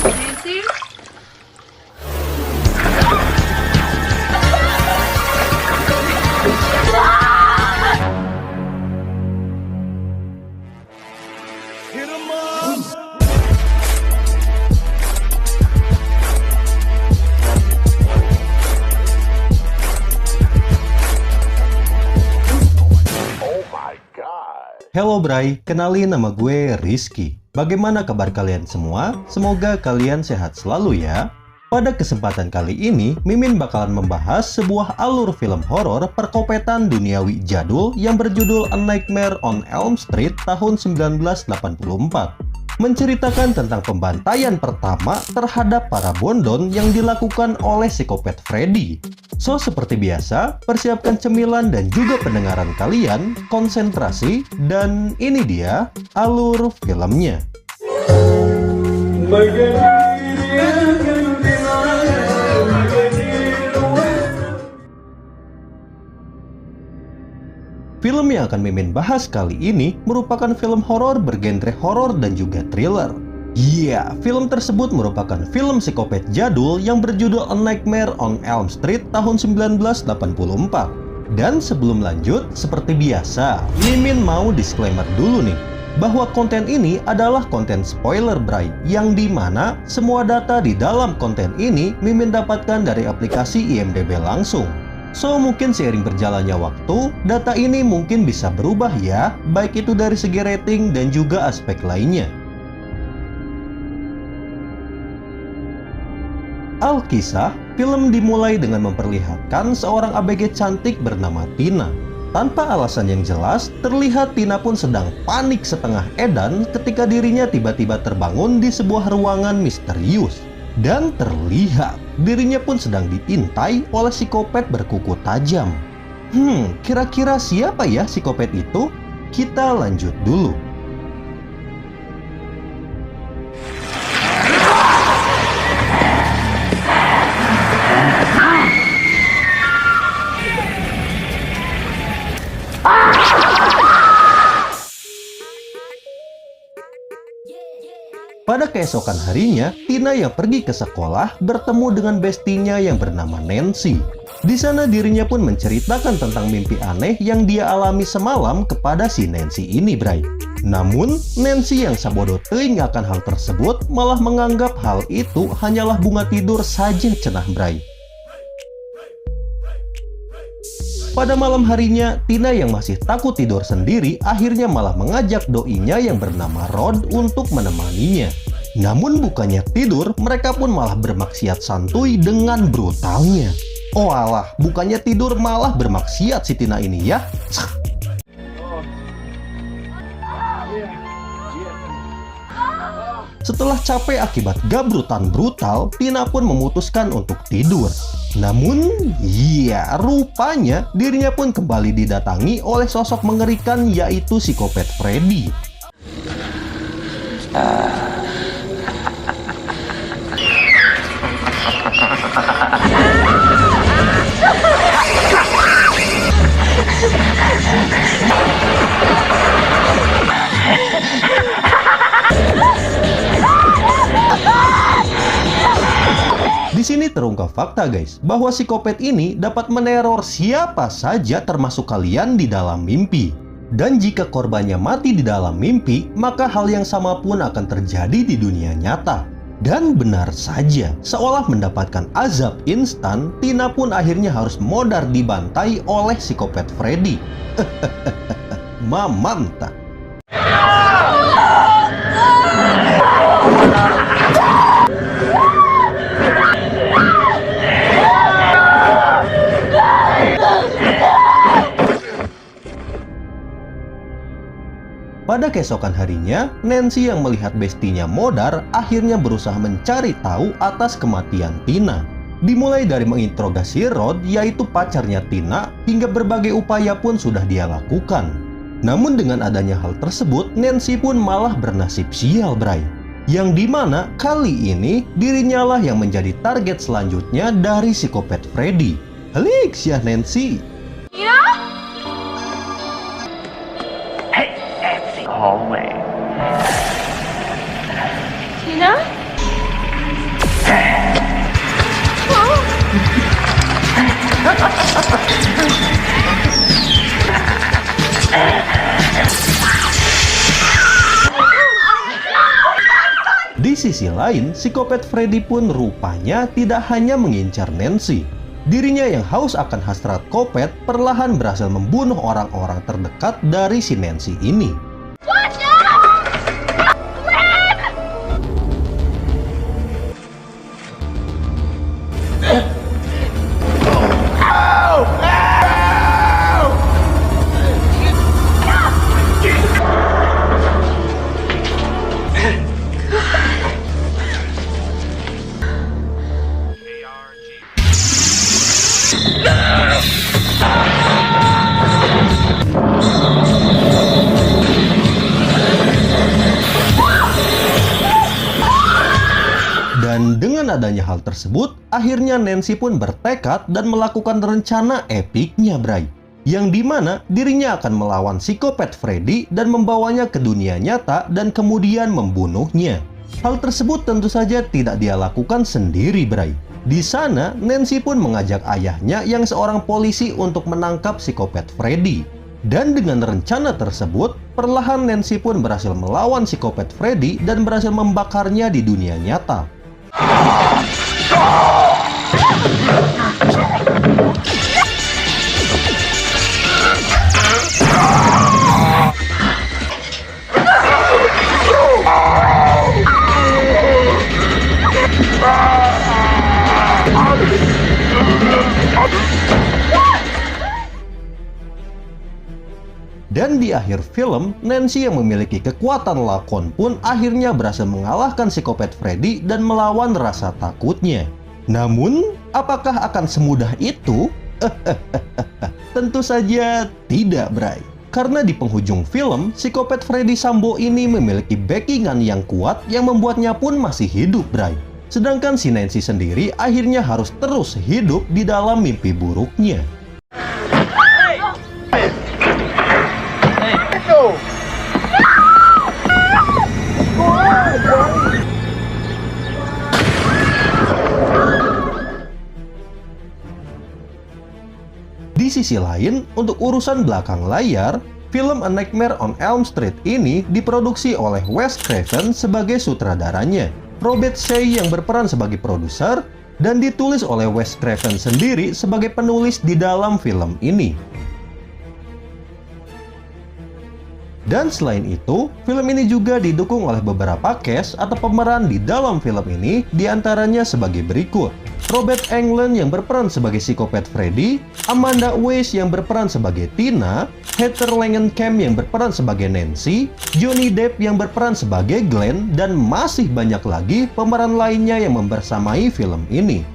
Nancy? Hello Bray, kenalin nama gue Rizky. Bagaimana kabar kalian semua? Semoga kalian sehat selalu ya. Pada kesempatan kali ini, Mimin bakalan membahas sebuah alur film horor perkopetan duniawi jadul yang berjudul A Nightmare on Elm Street tahun 1984. Menceritakan tentang pembantaian pertama terhadap para bondon yang dilakukan oleh psikopat Freddy. So, seperti biasa, persiapkan cemilan dan juga pendengaran kalian, konsentrasi, dan ini dia alur filmnya. Film yang akan Mimin bahas kali ini merupakan film horor bergenre horor dan juga thriller. Iya, film tersebut merupakan film psikopat jadul yang berjudul A Nightmare on Elm Street tahun 1984. Dan sebelum lanjut, seperti biasa, Mimin mau disclaimer dulu nih, bahwa konten ini adalah konten spoiler Bray, yang dimana semua data di dalam konten ini Mimin dapatkan dari aplikasi IMDb langsung. So, mungkin seiring berjalannya waktu, data ini mungkin bisa berubah ya, baik itu dari segi rating dan juga aspek lainnya. Alkisah, film dimulai dengan memperlihatkan seorang ABG cantik bernama Tina. Tanpa alasan yang jelas, terlihat Tina pun sedang panik setengah edan ketika dirinya tiba-tiba terbangun di sebuah ruangan misterius. Dan terlihat dirinya pun sedang diintai oleh psikopat berkuku tajam. Kira-kira siapa ya psikopat itu? Kita lanjut dulu. Pada keesokan harinya, Tina yang pergi ke sekolah bertemu dengan bestinya yang bernama Nancy. Di sana dirinya pun menceritakan tentang mimpi aneh yang dia alami semalam kepada si Nancy ini, Bray. Namun, Nancy yang sabodo teuing akan hal tersebut malah menganggap hal itu hanyalah bunga tidur saja cenah, Bray. Pada malam harinya, Tina yang masih takut tidur sendiri akhirnya malah mengajak doinya yang bernama Rod untuk menemaninya. Namun bukannya tidur, mereka pun malah bermaksiat santuy dengan brutalnya. Oh alah, bukannya tidur malah bermaksiat si Tina ini ya. Setelah capek akibat gabrutan brutal, Tina pun memutuskan untuk tidur. Namun, iya, rupanya dirinya pun kembali didatangi oleh sosok mengerikan yaitu psikopat Freddy. Di sini terungkap fakta guys, bahwa psikopat ini dapat meneror siapa saja termasuk kalian di dalam mimpi. Dan jika korbannya mati di dalam mimpi, maka hal yang sama pun akan terjadi di dunia nyata. Dan benar saja, seolah mendapatkan azab instan, Tina pun akhirnya harus modar dibantai oleh psikopat Freddy. Mamanta. Pada keesokan harinya, Nancy yang melihat bestinya modar akhirnya berusaha mencari tahu atas kematian Tina. Dimulai dari menginterogasi Rod, yaitu pacarnya Tina, hingga berbagai upaya pun sudah dia lakukan. Namun dengan adanya hal tersebut, Nancy pun malah bernasib sial, Bray. Yang dimana kali ini dirinya lah yang menjadi target selanjutnya dari psikopat Freddy. Halik ya Nancy. Hallway. Tina? Di sisi lain, psikopat Freddy pun rupanya tidak hanya mengincar Nancy. Dirinya yang haus akan hasrat kopet perlahan berhasil membunuh orang-orang terdekat dari si Nancy ini. Dan dengan adanya hal tersebut, akhirnya Nancy pun bertekad dan melakukan rencana epiknya, Bray. Yang dimana dirinya akan melawan psikopat Freddy dan membawanya ke dunia nyata dan kemudian membunuhnya. Hal tersebut tentu saja tidak dia lakukan sendiri, Bray. Di sana, Nancy pun mengajak ayahnya yang seorang polisi untuk menangkap psikopat Freddy. Dan dengan rencana tersebut, perlahan Nancy pun berhasil melawan psikopat Freddy dan berhasil membakarnya di dunia nyata. Dan di akhir film, Nancy yang memiliki kekuatan lakon pun akhirnya berhasil mengalahkan psikopat Freddy dan melawan rasa takutnya. Namun, apakah akan semudah itu? Tentu saja tidak, Bray. Karena di penghujung film, psikopat Freddy Sambo ini memiliki backingan yang kuat yang membuatnya pun masih hidup, Bray. Sedangkan si Nancy sendiri akhirnya harus terus hidup di dalam mimpi buruknya. Di sisi lain, untuk urusan belakang layar, film A Nightmare on Elm Street ini diproduksi oleh Wes Craven sebagai sutradaranya, Robert Shaye yang berperan sebagai produser, dan ditulis oleh Wes Craven sendiri sebagai penulis di dalam film ini. Dan selain itu, film ini juga didukung oleh beberapa cast atau pemeran di dalam film ini, diantaranya sebagai berikut. Robert Englund yang berperan sebagai psikopat Freddy, Amanda Weiss yang berperan sebagai Tina, Heather Langenkamp yang berperan sebagai Nancy, Johnny Depp yang berperan sebagai Glenn, dan masih banyak lagi pemeran lainnya yang membersamai film ini.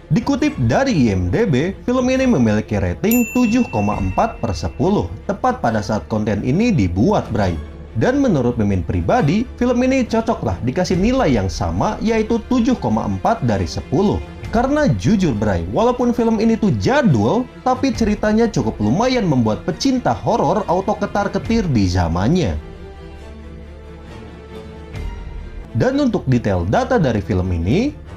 Dikutip dari IMDb, film ini memiliki rating 7,4/10, tepat pada saat konten ini dibuat, Bray. Dan menurut Mimin pribadi, film ini cocoklah dikasih nilai yang sama, yaitu 7,4/10. Karena jujur, Bray, walaupun film ini tuh jadul, tapi ceritanya cukup lumayan membuat pecinta horor auto ketar-ketir di zamannya. Dan untuk detail data dari film ini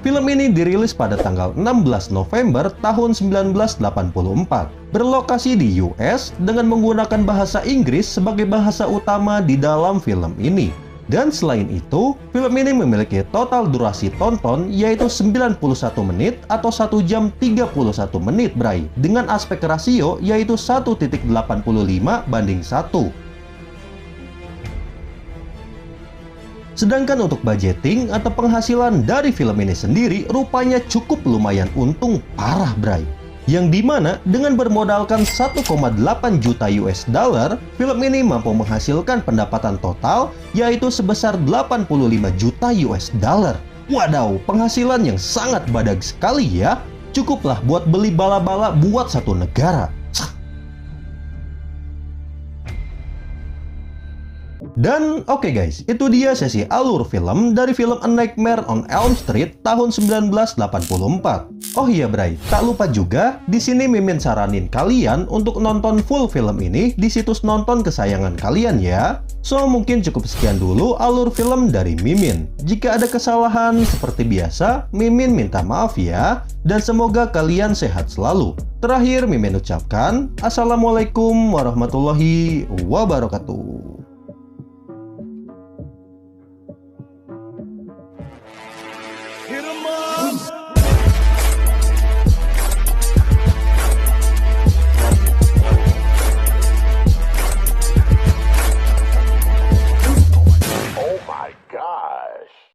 dirilis pada tanggal 16 November tahun 1984, berlokasi di US dengan menggunakan bahasa Inggris sebagai bahasa utama di dalam film ini. Dan selain itu, film ini memiliki total durasi tonton yaitu 91 menit atau 1 jam 31 menit, Bray, dengan aspek rasio yaitu 1.85/1. Sedangkan untuk budgeting atau penghasilan dari film ini sendiri rupanya cukup lumayan untung parah, Bray. Yang dimana dengan bermodalkan 1,8 juta US dollar, film ini mampu menghasilkan pendapatan total yaitu sebesar 85 juta US dollar. Wadaw, penghasilan yang sangat badag sekali ya. Cukuplah buat beli bala-bala buat satu negara. Dan oke guys, itu dia sesi alur film dari film A Nightmare on Elm Street tahun 1984. Oh iya Bray, tak lupa juga di sini Mimin saranin kalian untuk nonton full film ini di situs nonton kesayangan kalian ya. So mungkin cukup sekian dulu alur film dari Mimin. Jika ada kesalahan seperti biasa, Mimin minta maaf ya, dan semoga kalian sehat selalu. Terakhir Mimin ucapkan Assalamualaikum warahmatullahi wabarakatuh.